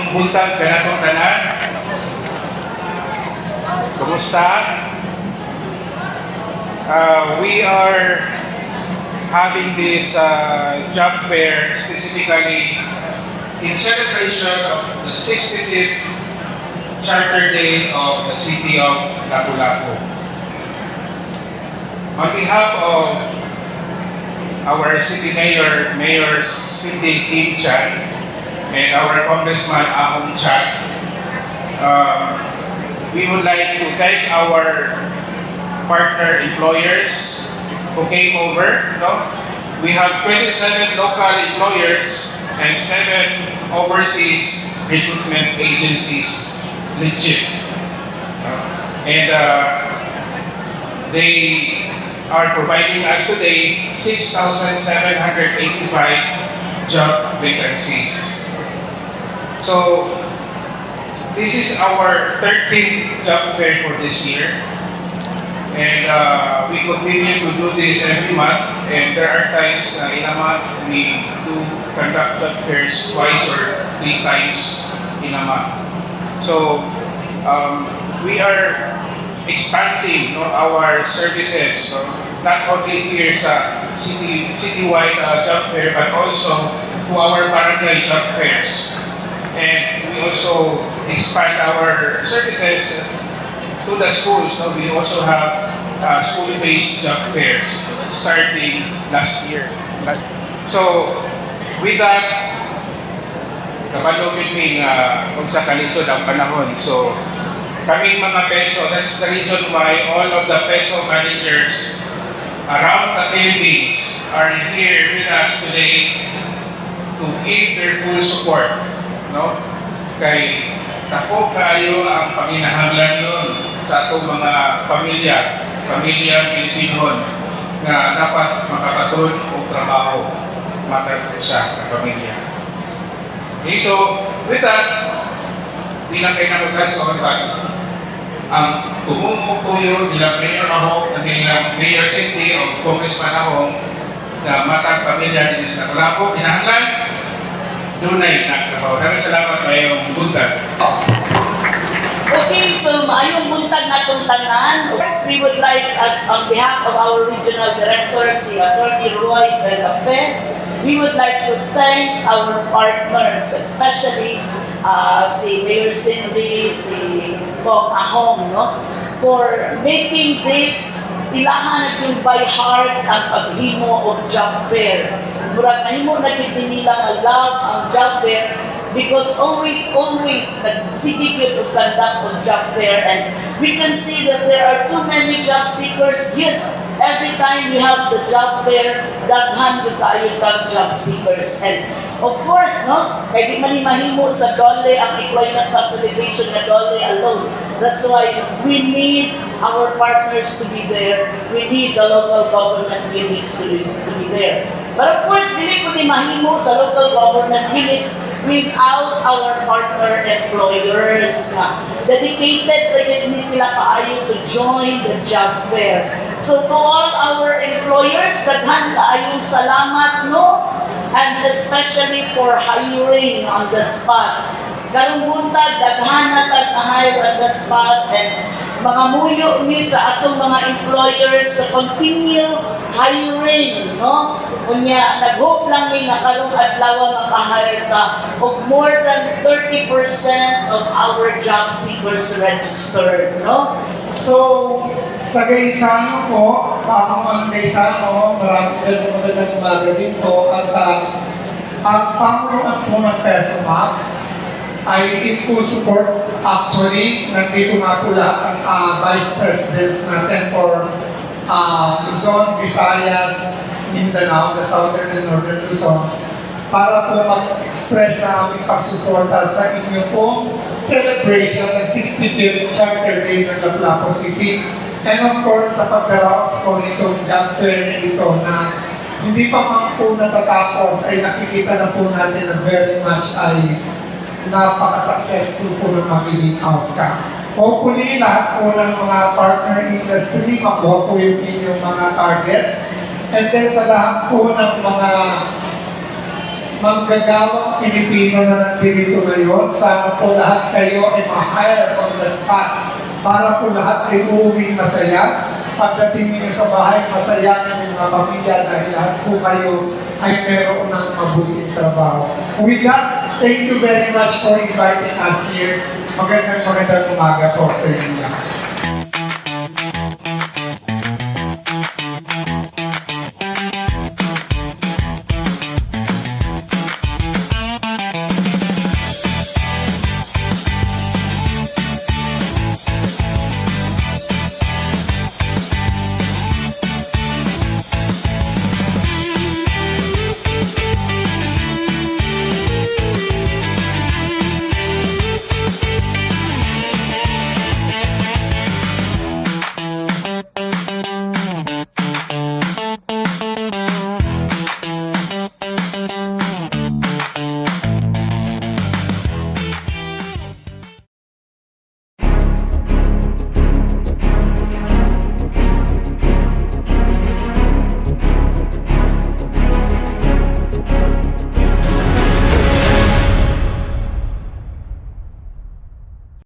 Maayong buntag kanatong tanan. Kumusta? We are having this job fair specifically in celebration of the 65th Charter Day of the City of Lapu-Lapu. On behalf of our City Mayor, Mayor Cindy Kim Chan, and our Congressman Ahong Chan, we would like to thank our partner employers who came over. No? We have 27 local employers and 7 overseas recruitment agencies legit. And they are providing us today 6,785 job vacancies. So, this is our 13th job fair for this year. And we continue to do this every month. And there are times in a month we do conduct job fairs twice or 3 times in a month. So, we are expanding our services, not only here sa citywide job fair, but also to our barangay job fairs. And we also expand our services to the schools. So we also have school-based job fairs starting last year. So with that, kabalogin mi kung sa kalisod ang panahon. So kaming mga peso, that's the reason why all of the peso managers around the Philippines are here with us today to give their full support. No? Kay tako kayo ang panginahanglan nun sa atong mga pamilya Pilipino nga dapat makapaton o trabaho matag sa pamilya. Okay, so with that, di lang kayo nakutas o ang tumumutuyo nila Mayor Ahong, nila Mayor Cindy o Congressman Ahong na matag pamilya din sa Lapu, kinahanglan dunay nagtrabaho. Daghang salamat mayong buntag. Okay, so maayong buntag natong tanan. First, we would like, as on behalf of our regional director, si Attorney Roy Belafe, we would like to thank our partners, especially si Mayor Cindy, si Kong Ahong, no, for making this ilahan na yung by heart ang paghimo o job fair. Murag nahimo na yun nila nga love ang job fair because always nag-CDP to conduct on job fair, and we can see that there are too many job seekers here. Every time we have the job fair, daghan yung tayo tag job seekers. And of course, no, kaya di man mahimo sa DOLE ang employment facilitation na DOLE alone. That's why we need our partners to be there. We need the local government units to be there. But of course, dili ko di mahimo sa local government units without our partner employers na dedicated na ni sila kaayo to join the job fair. So to all our employers, daghan kaayong salamat, no? And especially for hiring on the spot. Karong buntag, daghan na tag-hire on the spot, and mga muyo mi sa atong mga employers sa continue hiring, no? Kunya, nag-hope lang mi nga karong adlaw maka-hire ta og more than 30% of our job seekers registered, no? So, sa Gaisano po, ang Gaisano, maraming magandang umaga din po, at ang pamunuan po ng PESOMAC ay in full support. Actually, nandito nga po lahat ang Vice Presidents natin for Luzon, Visayas, Mindanao, the Southern and Northern Luzon, para po mag-express sa aming pagsuporta sa inyo pong celebration ng 65th Charter Day ng Lapu-Lapu City. And of course, sa pagkaraos po nitong job fair na ito na hindi pa man po natatapos, ay nakikita na po natin na very much ay napaka-successful po ng magiging outcome. Hopefully, lahat po ng mga partner industry, makuha po yung inyong mga targets. And then sa lahat po ng mga manggagawang Pilipino na nandito ngayon. Sana po lahat kayo ay ma-hire on the spot para po lahat ay uuwi masaya. Pagdating niyo sa bahay, masaya ng mga pamilya dahil lahat po kayo ay meron ng mabuting trabaho. With that, thank you very much for inviting us here. Magandang umaga po sa inyo.